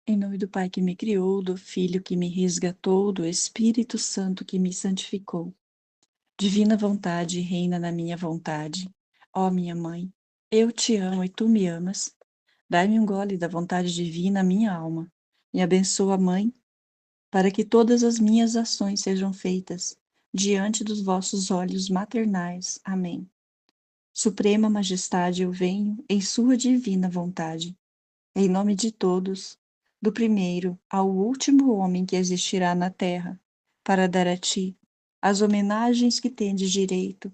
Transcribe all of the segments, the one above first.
Em nome do Pai que me criou, do Filho que me resgatou, do Espírito Santo que me santificou. Divina vontade reina na minha vontade. Ó minha mãe, eu te amo e tu me amas. Dai-me um gole da vontade divina à minha alma. Me abençoa, Mãe, para que todas as minhas ações sejam feitas diante dos vossos olhos maternais. Amém. Suprema Majestade, eu venho em sua divina vontade. Em nome de todos, do primeiro ao último homem que existirá na terra, para dar a ti as homenagens que tendes direito,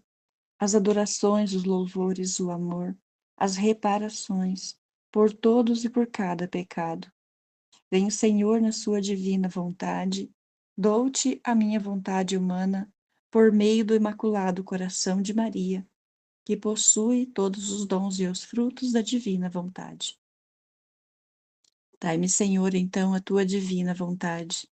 as adorações, os louvores, o amor, as reparações, por todos e por cada pecado. Venho, Senhor, na sua divina vontade, dou-te a minha vontade humana, por meio do Imaculado Coração de Maria, que possui todos os dons e os frutos da divina vontade. Dai-me, Senhor, então, a tua divina vontade.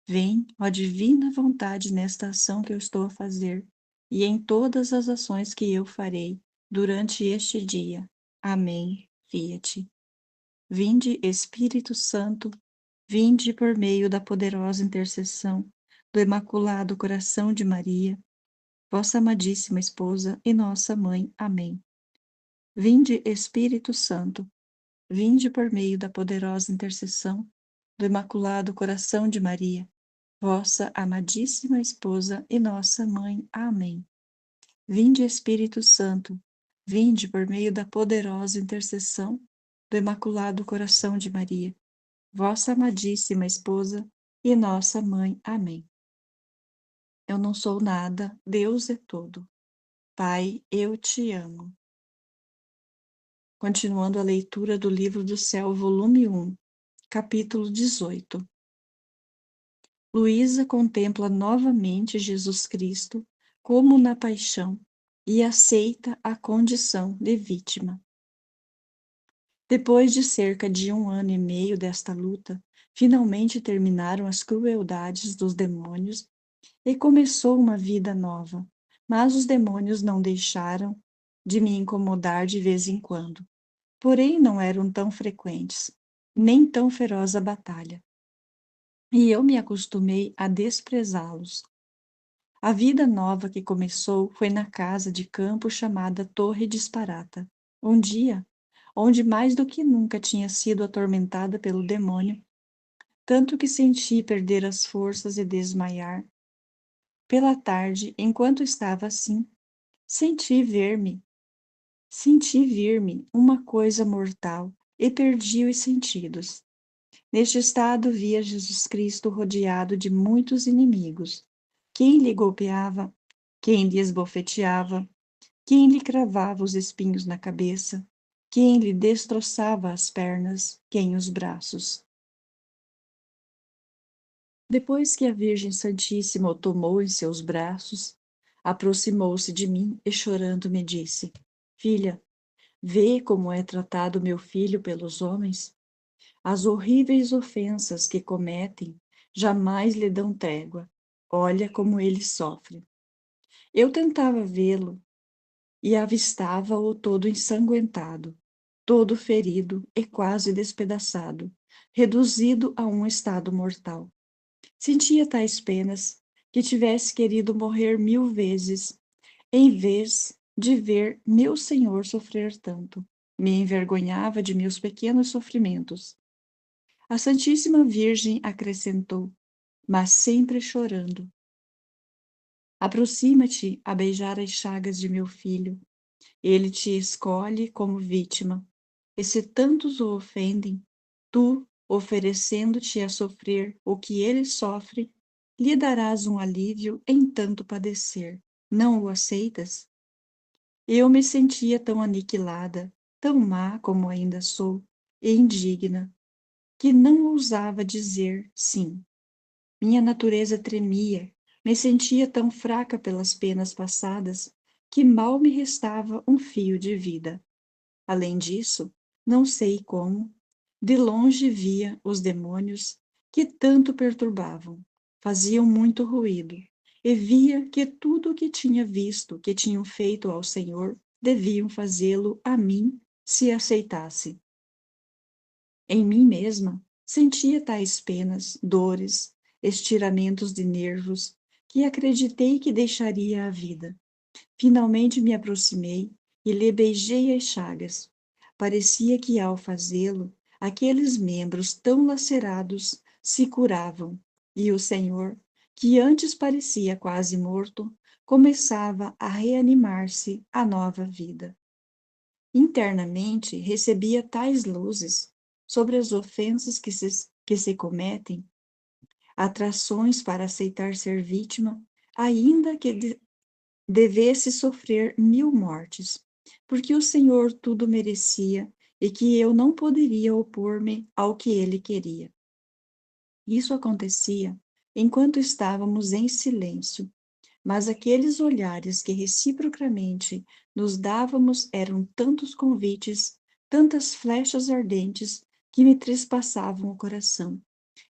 Vem, ó divina vontade, nesta ação que eu estou a fazer e em todas as ações que eu farei durante este dia. Amém. Fiat. Vinde, Espírito Santo, vinde por meio da poderosa intercessão do Imaculado Coração de Maria, vossa amadíssima esposa e nossa mãe. Amém. Vinde, Espírito Santo, vinde por meio da poderosa intercessão do Imaculado Coração de Maria, vossa amadíssima esposa e nossa mãe. Amém. Vinde, Espírito Santo, vinde por meio da poderosa intercessão do Imaculado Coração de Maria, vossa amadíssima esposa e nossa mãe. Amém. Eu não sou nada, Deus é tudo. Pai, eu te amo. Continuando a leitura do Livro do Céu, volume 1, capítulo 18. Luísa contempla novamente Jesus Cristo como na paixão e aceita a condição de vítima. Depois de cerca de 1 ano e meio desta luta, finalmente terminaram as crueldades dos demônios e começou uma vida nova, mas os demônios não deixaram de me incomodar de vez em quando. Porém, não eram tão frequentes, nem tão feroz a batalha. E eu me acostumei a desprezá-los. A vida nova que começou foi na casa de campo chamada Torre Disparata. Um dia, onde mais do que nunca tinha sido atormentada pelo demônio, tanto que senti perder as forças e desmaiar. Pela tarde, enquanto estava assim, senti vir-me uma coisa mortal e perdi os sentidos. Neste estado, via Jesus Cristo rodeado de muitos inimigos. Quem lhe golpeava, quem lhe esbofeteava, quem lhe cravava os espinhos na cabeça, quem lhe destroçava as pernas, quem os braços. Depois que a Virgem Santíssima o tomou em seus braços, aproximou-se de mim e chorando me disse: Filha, vê como é tratado meu filho pelos homens? As horríveis ofensas que cometem jamais lhe dão trégua. Olha como ele sofre. Eu tentava vê-lo e avistava-o todo ensanguentado, todo ferido e quase despedaçado, reduzido a um estado mortal. Sentia tais penas que tivesse querido morrer 1000 vezes, em vez de ver meu Senhor sofrer tanto. Me envergonhava de meus pequenos sofrimentos. A Santíssima Virgem acrescentou, mas sempre chorando: Aproxima-te a beijar as chagas de meu filho. Ele te escolhe como vítima. E se tantos o ofendem, tu, oferecendo-te a sofrer o que ele sofre, lhe darás um alívio em tanto padecer. Não o aceitas? Eu me sentia tão aniquilada, tão má como ainda sou, e indigna, que não ousava dizer sim. Minha natureza tremia, me sentia tão fraca pelas penas passadas, que mal me restava um fio de vida. Além disso, não sei como, de longe via os demônios que tanto perturbavam, faziam muito ruído, e via que tudo o que tinha visto, que tinham feito ao Senhor, deviam fazê-lo a mim, se aceitasse. Em mim mesma, Sentia tais penas, dores, estiramentos de nervos, que acreditei que deixaria a vida. Finalmente me aproximei e lhe beijei as chagas. Parecia que, ao fazê-lo, aqueles membros tão lacerados se curavam, e o Senhor, que antes parecia quase morto, começava a reanimar-se à nova vida. Internamente recebia tais luzes sobre as ofensas que se cometem, atrações para aceitar ser vítima, ainda que devesse sofrer 1000 mortes, porque o Senhor tudo merecia e que eu não poderia opor-me ao que ele queria. Isso acontecia enquanto estávamos em silêncio, mas aqueles olhares que reciprocamente nos dávamos eram tantos convites, tantas flechas ardentes que me trespassavam o coração.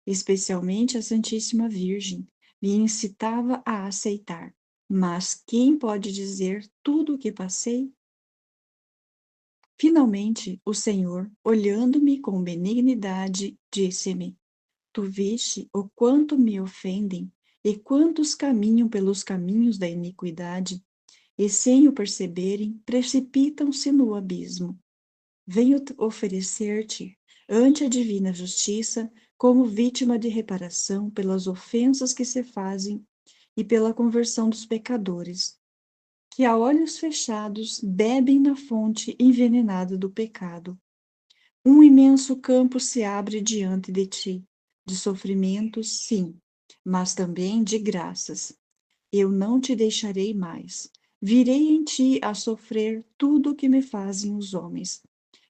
Especialmente a Santíssima Virgem me incitava a aceitar. Mas quem pode dizer tudo o que passei? Finalmente, o Senhor, olhando-me com benignidade, disse-me: Tu viste o quanto me ofendem e quantos caminham pelos caminhos da iniquidade, e sem o perceberem, precipitam-se no abismo. Venho oferecer-te, ante a divina justiça, como vítima de reparação pelas ofensas que se fazem e pela conversão dos pecadores, que a olhos fechados bebem na fonte envenenada do pecado. Um imenso campo se abre diante de ti, de sofrimentos, sim, mas também de graças. Eu não te deixarei mais. Virei em ti a sofrer tudo o que me fazem os homens,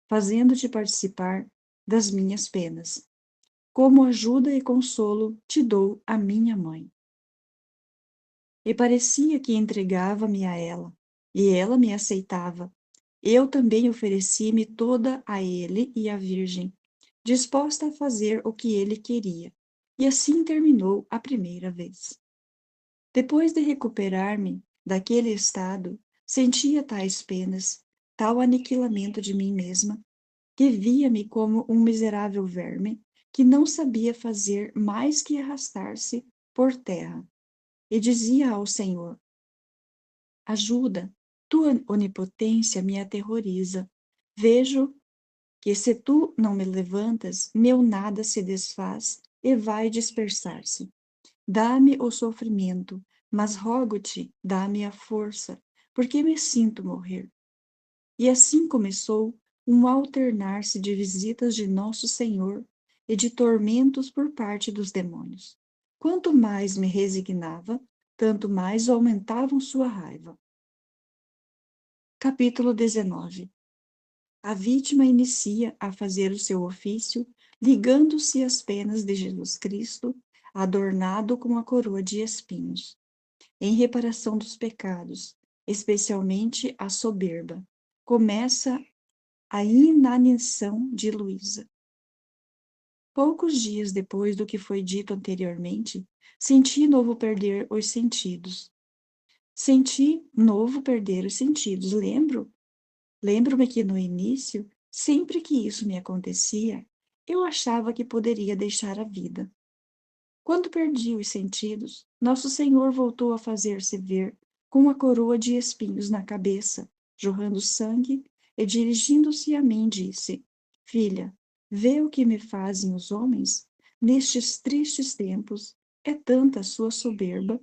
fazendo-te participar das minhas penas. Como ajuda e consolo te dou a minha mãe. E parecia que entregava-me a ela, e ela me aceitava. Eu também ofereci-me toda a ele e à Virgem, disposta a fazer o que ele queria. E assim terminou a primeira vez. Depois de recuperar-me daquele estado, sentia tais penas, tal aniquilamento de mim mesma, que via-me como um miserável verme que não sabia fazer mais que arrastar-se por terra. E dizia ao Senhor: Ajuda, tua onipotência me aterroriza. Vejo que se tu não me levantas, meu nada se desfaz e vai dispersar-se. Dá-me o sofrimento, mas rogo-te, dá-me a força, porque me sinto morrer. E assim começou um alternar-se de visitas de Nosso Senhor e de tormentos por parte dos demônios. Quanto mais me resignava, tanto mais aumentavam sua raiva. Capítulo 19. A vítima inicia a fazer o seu ofício, ligando-se às penas de Jesus Cristo, adornado com a coroa de espinhos, em reparação dos pecados, especialmente a soberba. Começa a inanição de Luísa. Poucos dias depois do que foi dito anteriormente, senti novo perder os sentidos. Lembro-me que no início, sempre que isso me acontecia, eu achava que poderia deixar a vida. Quando perdi os sentidos, Nosso Senhor voltou a fazer-se ver com a coroa de espinhos na cabeça, jorrando sangue, e dirigindo-se a mim disse: Filha, vê o que me fazem os homens? Nestes tristes tempos, é tanta a sua soberba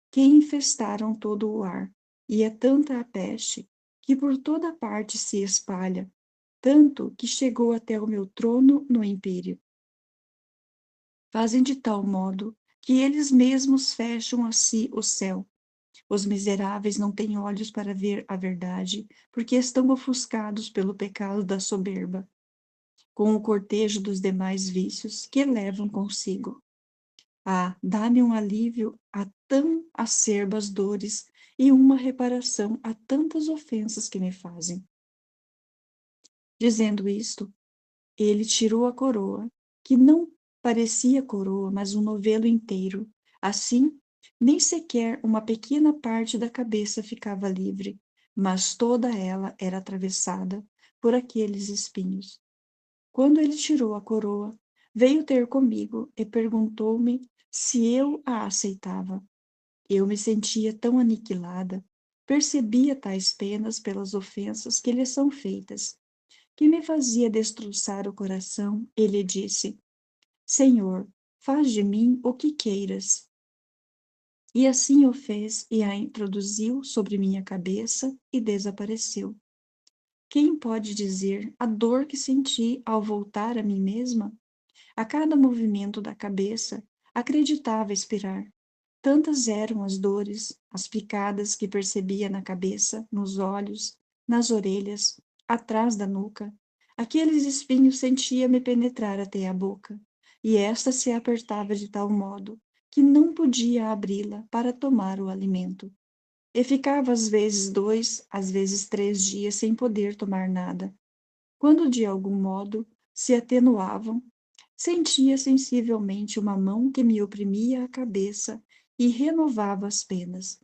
que infestaram todo o ar, e é tanta a peste que por toda parte se espalha, tanto que chegou até o meu trono no império. Fazem de tal modo que eles mesmos fecham a si o céu. Os miseráveis não têm olhos para ver a verdade, porque estão ofuscados pelo pecado da soberba, com o cortejo dos demais vícios que levam consigo. Ah, dá-me um alívio a tão acerbas dores e uma reparação a tantas ofensas que me fazem. Dizendo isto, ele tirou a coroa, que não parecia coroa, mas um novelo inteiro. Assim, nem sequer uma pequena parte da cabeça ficava livre, mas toda ela era atravessada por aqueles espinhos. Quando ele tirou a coroa, Veio ter comigo e perguntou-me se eu a aceitava. Eu me sentia tão aniquilada, percebia tais penas pelas ofensas que lhe são feitas, que me fazia destroçar o coração, e lhe disse: Senhor, faz de mim o que queiras. E assim o fez e a introduziu sobre minha cabeça e desapareceu. Quem pode dizer a dor que senti ao voltar a mim mesma? A cada movimento da cabeça, acreditava expirar. Tantas eram as dores, as picadas que percebia na cabeça, nos olhos, nas orelhas, atrás da nuca. Aqueles espinhos sentia-me penetrar até a boca, e esta se apertava de tal modo que não podia abri-la para tomar o alimento. E ficava às vezes 2, às vezes 3 dias sem poder tomar nada. Quando de algum modo se atenuavam, sentia sensivelmente uma mão que me oprimia a cabeça e renovava as penas.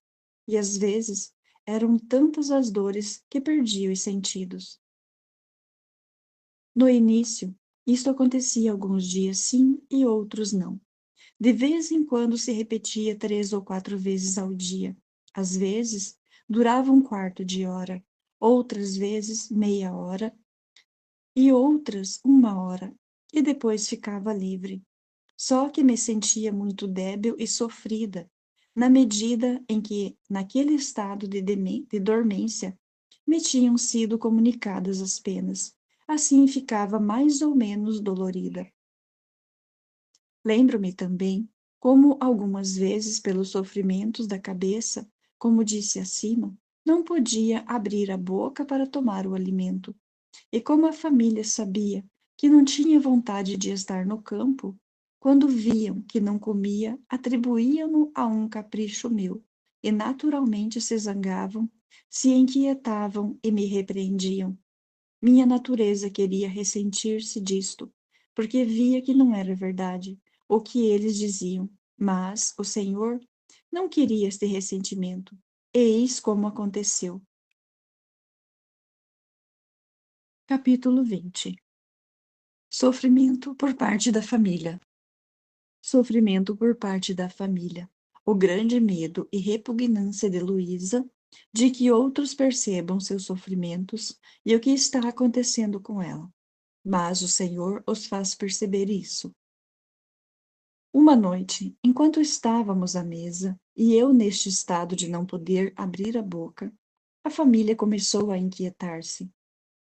E às vezes eram tantas as dores que perdia os sentidos. No início, isto acontecia alguns dias sim e outros não. De vez em quando se repetia 3 ou 4 vezes ao dia. Às vezes durava um quarto de hora, outras vezes meia hora e outras 1 hora, e depois ficava livre. Só que me sentia muito débil e sofrida, na medida em que, naquele estado de dormência, me tinham sido comunicadas as penas. Assim ficava mais ou menos dolorida. Lembro-me também como algumas vezes, pelos sofrimentos da cabeça, como disse acima, não podia abrir a boca para tomar o alimento. E como a família sabia que não tinha vontade de estar no campo, quando viam que não comia, atribuíam-no a um capricho meu, e naturalmente se zangavam, se inquietavam e me repreendiam. Minha natureza queria ressentir-se disto, porque via que não era verdade o que eles diziam, mas o Senhor não queria este ressentimento. E eis como aconteceu. Capítulo 20. Sofrimento por parte da família. Sofrimento por parte da família. O grande medo e repugnância de Luísa de que outros percebam seus sofrimentos e o que está acontecendo com ela. Mas o Senhor os faz perceber isso. Uma noite, enquanto estávamos à mesa, e eu neste estado de não poder abrir a boca, a família começou a inquietar-se.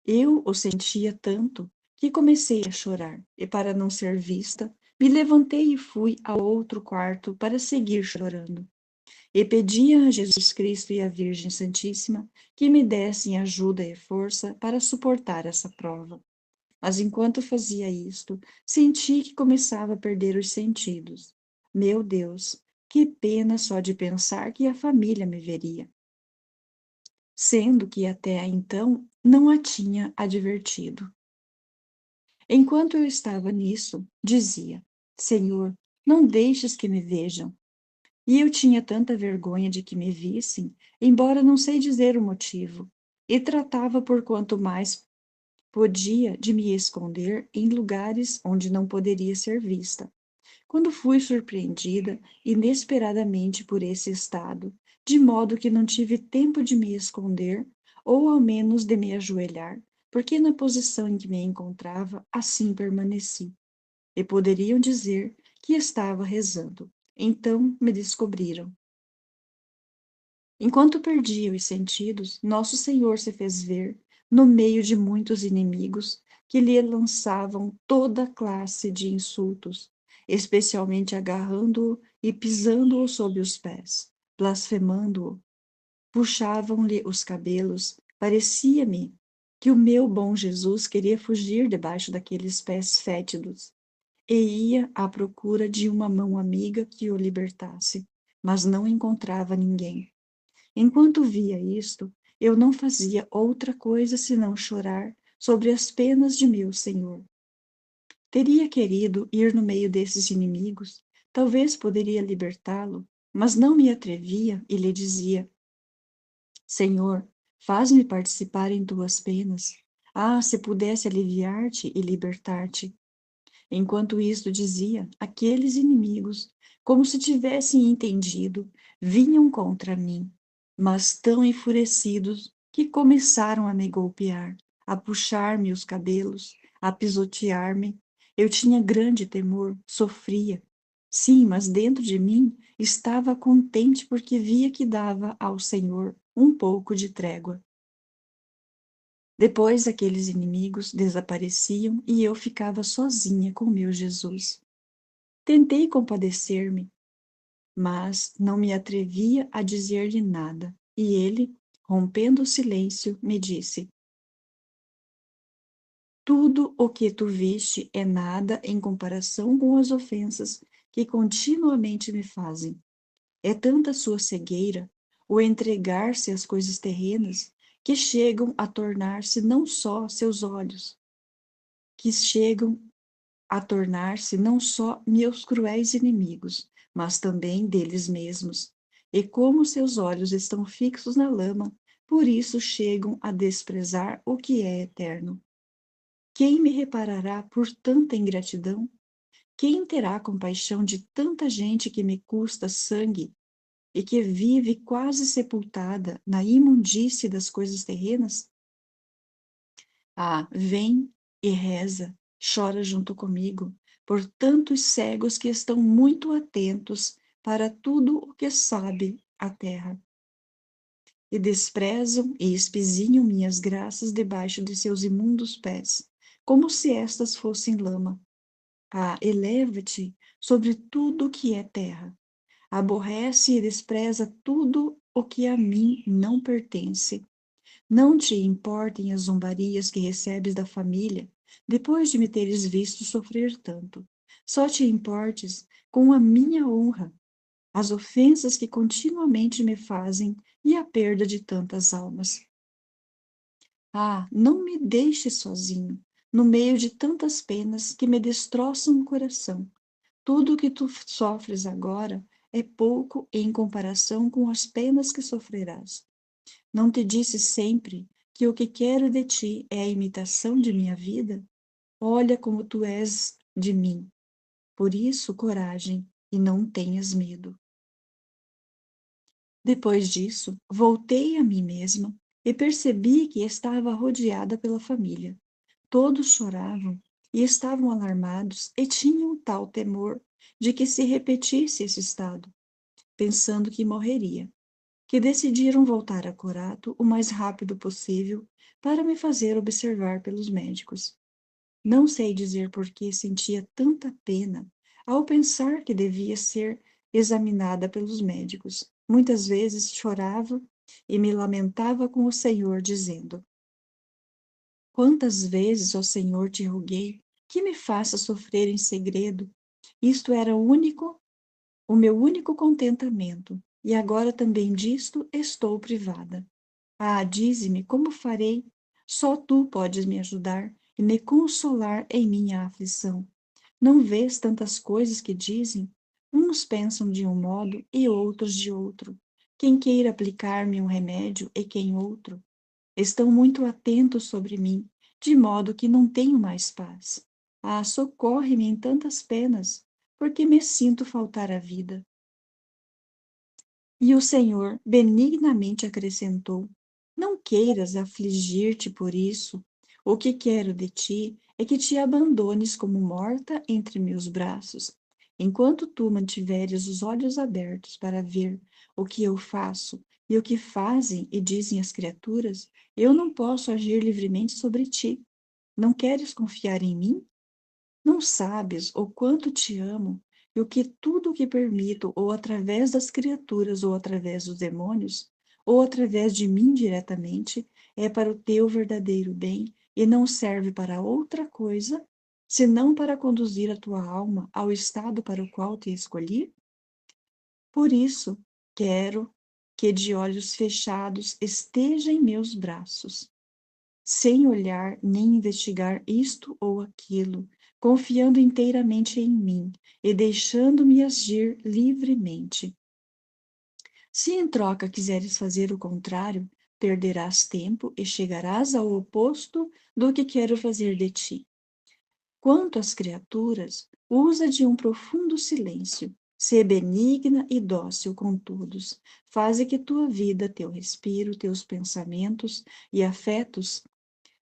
Eu o sentia tanto que comecei a chorar, e para não ser vista, me levantei e fui ao outro quarto para seguir chorando. E pedia a Jesus Cristo e à Virgem Santíssima que me dessem ajuda e força para suportar essa prova. Mas enquanto fazia isto, senti que começava a perder os sentidos. Meu Deus, que pena só de pensar que a família me veria, sendo que até então não a tinha advertido. Enquanto eu estava nisso, dizia: Senhor, não deixes que me vejam. E eu tinha tanta vergonha de que me vissem, embora não sei dizer o motivo, e tratava por quanto mais podia de me esconder em lugares onde não poderia ser vista. Quando fui surpreendida inesperadamente por esse estado, de modo que não tive tempo de me esconder, ou ao menos de me ajoelhar, porque na posição em que me encontrava, assim permaneci. E poderiam dizer que estava rezando. Então me descobriram. Enquanto perdia os sentidos, Nosso Senhor se fez ver no meio de muitos inimigos que lhe lançavam toda classe de insultos, especialmente agarrando-o e pisando-o sob os pés, blasfemando-o. Puxavam-lhe os cabelos. Parecia-me que o meu bom Jesus queria fugir debaixo daqueles pés fétidos e ia à procura de uma mão amiga que o libertasse, mas não encontrava ninguém. Enquanto via isto, eu não fazia outra coisa senão chorar sobre as penas de meu Senhor. Teria querido ir no meio desses inimigos, talvez poderia libertá-lo, mas não me atrevia e lhe dizia: Senhor, faz-me participar em tuas penas. Ah, se pudesse aliviar-te e libertar-te. Enquanto isto dizia, aqueles inimigos, como se tivessem entendido, vinham contra mim, mas tão enfurecidos que começaram a me golpear, a puxar-me os cabelos, a pisotear-me. Eu tinha grande temor, sofria. Sim, mas dentro de mim estava contente porque via que dava ao Senhor um pouco de trégua. Depois aqueles inimigos desapareciam e eu ficava sozinha com meu Jesus. Tentei compadecer-me, mas não me atrevia a dizer-lhe nada. E ele, rompendo o silêncio, me disse: Tudo o que tu viste é nada em comparação com as ofensas que continuamente me fazem. É tanta sua cegueira, o entregar-se às coisas terrenas, que chegam a tornar-se não só seus olhos, que chegam a tornar-se não só meus cruéis inimigos, mas também deles mesmos. E como seus olhos estão fixos na lama, por isso chegam a desprezar o que é eterno. Quem me reparará por tanta ingratidão? Quem terá compaixão de tanta gente que me custa sangue e que vive quase sepultada na imundície das coisas terrenas? Ah, vem e reza, chora junto comigo, por tantos cegos que estão muito atentos para tudo o que sabe a terra, e desprezam e espizinham minhas graças debaixo de seus imundos pés, como se estas fossem lama. Ah, eleva-te sobre tudo o que é terra, aborrece e despreza tudo o que a mim não pertence. Não te importem as zombarias que recebes da família, depois de me teres visto sofrer tanto. Só te importes com a minha honra, as ofensas que continuamente me fazem e a perda de tantas almas. Ah, não me deixes sozinho, no meio de tantas penas que me destroçam o coração. Tudo o que tu sofres agora é pouco em comparação com as penas que sofrerás. Não te disse sempre que o que quero de ti é a imitação de minha vida? Olha como tu és de mim. Por isso, coragem, e não tenhas medo. Depois disso, voltei a mim mesma e percebi que estava rodeada pela família. Todos choravam e estavam alarmados e tinham tal temor de que se repetisse esse estado, pensando que morreria, que decidiram voltar a Corato o mais rápido possível para me fazer observar pelos médicos. Não sei dizer por que sentia tanta pena ao pensar que devia ser examinada pelos médicos. Muitas vezes chorava e me lamentava com o Senhor, dizendo: Quantas vezes, ó Senhor, te roguei que me faça sofrer em segredo. Isto era o meu único contentamento, e agora também disto estou privada. Ah, dize-me como farei? Só tu podes me ajudar e me consolar em minha aflição. Não vês tantas coisas que dizem? Uns pensam de um modo e outros de outro. Quem queira aplicar-me um remédio e quem outro. Estão muito atentos sobre mim, de modo que não tenho mais paz. Ah, socorre-me em tantas penas, porque me sinto faltar a vida. E o Senhor benignamente acrescentou: Não queiras afligir-te por isso. O que quero de ti é que te abandones como morta entre meus braços. Enquanto tu mantiveres os olhos abertos para ver o que eu faço e o que fazem e dizem as criaturas, eu não posso agir livremente sobre ti. Não queres confiar em mim? Não sabes o quanto te amo e o que tudo o que permito, ou através das criaturas, ou através dos demônios, ou através de mim diretamente, é para o teu verdadeiro bem e não serve para outra coisa, senão para conduzir a tua alma ao estado para o qual te escolhi? Por isso, quero que de olhos fechados esteja em meus braços sem olhar nem investigar isto ou aquilo, confiando inteiramente em mim e deixando-me agir livremente. Se em troca quiseres fazer o contrário, perderás tempo e chegarás ao oposto do que quero fazer de ti. Quanto às criaturas, usa de um profundo silêncio. Sê benigna e dócil com todos. Faze que tua vida, teu respiro, teus pensamentos e afetos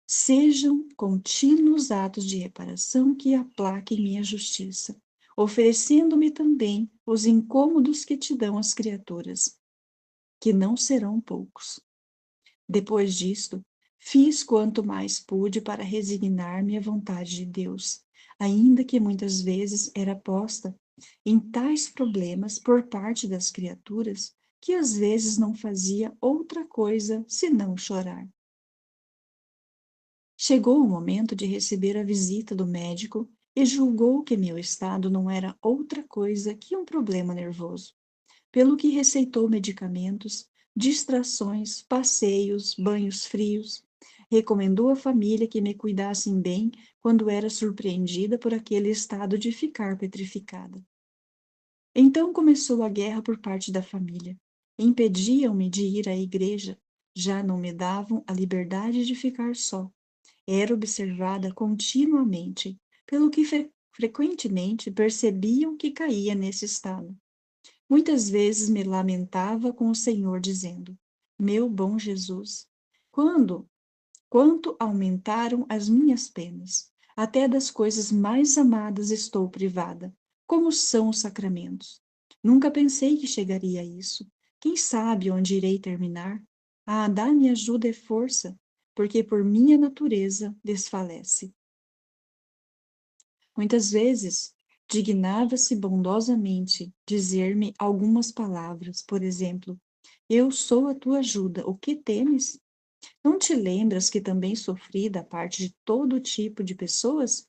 sejam contínuos atos de reparação que aplaquem minha justiça, oferecendo-me também os incômodos que te dão as criaturas, que não serão poucos. Depois disto, fiz quanto mais pude para resignar-me à vontade de Deus, ainda que muitas vezes era posta em tais problemas por parte das criaturas, que às vezes não fazia outra coisa senão chorar. Chegou o momento de receber a visita do médico e julgou que meu estado não era outra coisa que um problema nervoso, pelo que receitou medicamentos, distrações, passeios, banhos frios. Recomendou à família que me cuidassem bem quando era surpreendida por aquele estado de ficar petrificada. Então começou a guerra por parte da família. Impediam-me de ir à igreja, já não me davam a liberdade de ficar só. Era observada continuamente, pelo que frequentemente percebiam que caía nesse estado. Muitas vezes me lamentava com o Senhor, dizendo: Meu bom Jesus, quanto aumentaram as minhas penas, até das coisas mais amadas estou privada, como são os sacramentos. Nunca pensei que chegaria a isso. Quem sabe onde irei terminar? Ah, dá-me ajuda e força, porque por minha natureza desfalece. Muitas vezes, dignava-se bondosamente dizer-me algumas palavras, por exemplo, eu sou a tua ajuda, o que temes? Não te lembras que também sofri da parte de todo tipo de pessoas?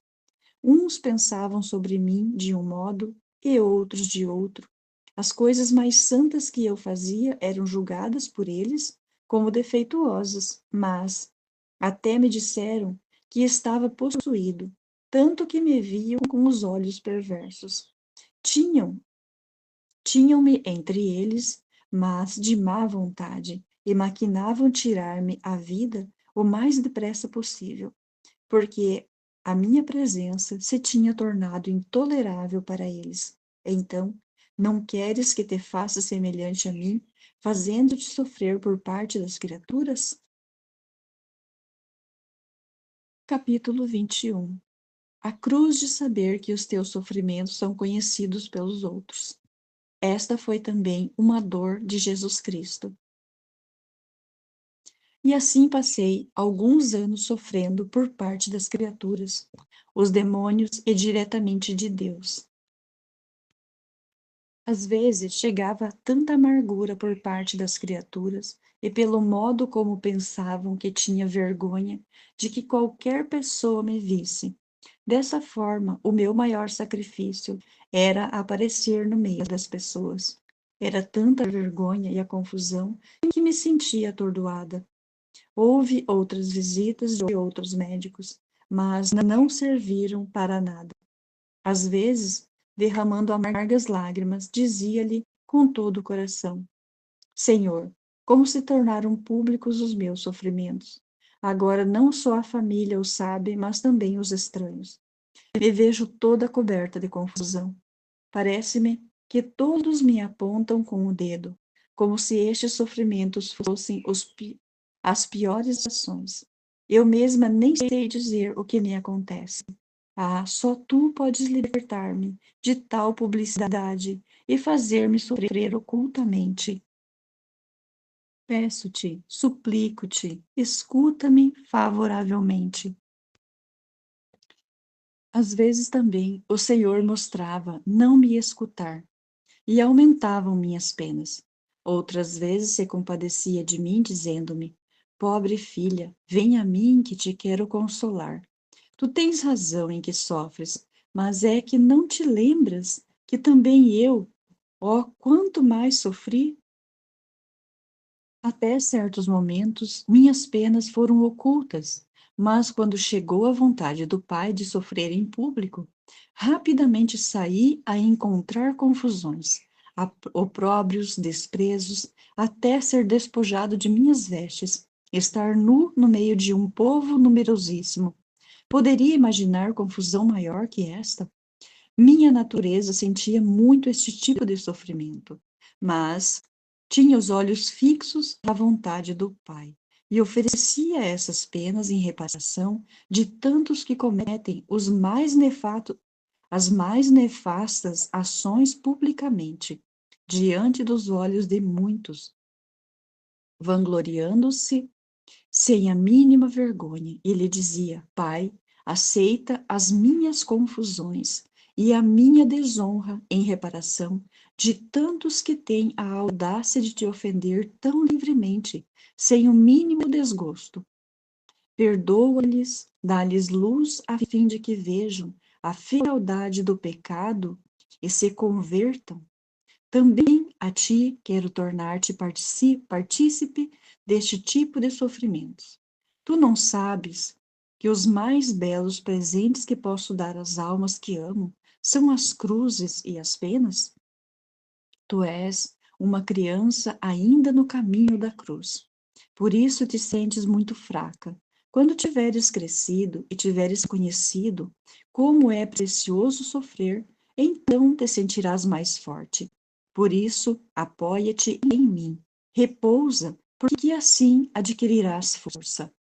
Uns pensavam sobre mim de um modo e outros de outro. As coisas mais santas que eu fazia eram julgadas por eles como defeituosas, mas até me disseram que estava possuído, tanto que me viam com os olhos perversos. Tinham, tinham-me entre eles, mas de má vontade, e maquinavam tirar-me a vida o mais depressa possível, porque a minha presença se tinha tornado intolerável para eles. Então, não queres que te faça semelhante a mim, fazendo-te sofrer por parte das criaturas? Capítulo 21. A cruz de saber que os teus sofrimentos são conhecidos pelos outros. Esta foi também uma dor de Jesus Cristo. E assim passei alguns anos sofrendo por parte das criaturas, os demônios e diretamente de Deus. Às vezes chegava a tanta amargura por parte das criaturas e pelo modo como pensavam que tinha vergonha de que qualquer pessoa me visse. Dessa forma, o meu maior sacrifício era aparecer no meio das pessoas. Era tanta a vergonha e a confusão que me sentia atordoada. Houve outras visitas de outros médicos, mas não serviram para nada. Às vezes, derramando amargas lágrimas, dizia-lhe com todo o coração: Senhor, como se tornaram públicos os meus sofrimentos. Agora não só a família o sabe, mas também os estranhos. Me vejo toda coberta de confusão. Parece-me que todos me apontam com o dedo, como se estes sofrimentos fossem as piores ações. Eu mesma nem sei dizer o que me acontece. Ah, só tu podes libertar-me de tal publicidade e fazer-me sofrer ocultamente. Peço-te, suplico-te, escuta-me favoravelmente. Às vezes também o Senhor mostrava não me escutar e aumentavam minhas penas. Outras vezes se compadecia de mim, dizendo-me: Pobre filha, vem a mim que te quero consolar. Tu tens razão em que sofres, mas é que não te lembras que também eu, ó, quanto mais sofri? Até certos momentos, minhas penas foram ocultas, mas quando chegou a vontade do Pai de sofrer em público, rapidamente saí a encontrar confusões, opróbrios, desprezos, até ser despojado de minhas vestes, estar nu no meio de um povo numerosíssimo, Poderia imaginar confusão maior que esta? Minha natureza sentia muito este tipo de sofrimento, mas tinha os olhos fixos na vontade do Pai e oferecia essas penas em reparação de tantos que cometem as mais nefastas ações publicamente, diante dos olhos de muitos, vangloriando-se sem a mínima vergonha. Ele dizia: Pai, aceita as minhas confusões e a minha desonra em reparação de tantos que têm a audácia de te ofender tão livremente, sem o mínimo desgosto. Perdoa-lhes, dá-lhes luz a fim de que vejam a fealdade do pecado e se convertam. Também a ti quero tornar-te partícipe deste tipo de sofrimentos. Tu não sabes que os mais belos presentes que posso dar às almas que amo são as cruzes e as penas? Tu és uma criança ainda no caminho da cruz. Por isso te sentes muito fraca. Quando tiveres crescido e tiveres conhecido como é precioso sofrer, então te sentirás mais forte. Por isso, apoia-te em mim. Repousa, porque assim adquirirás força.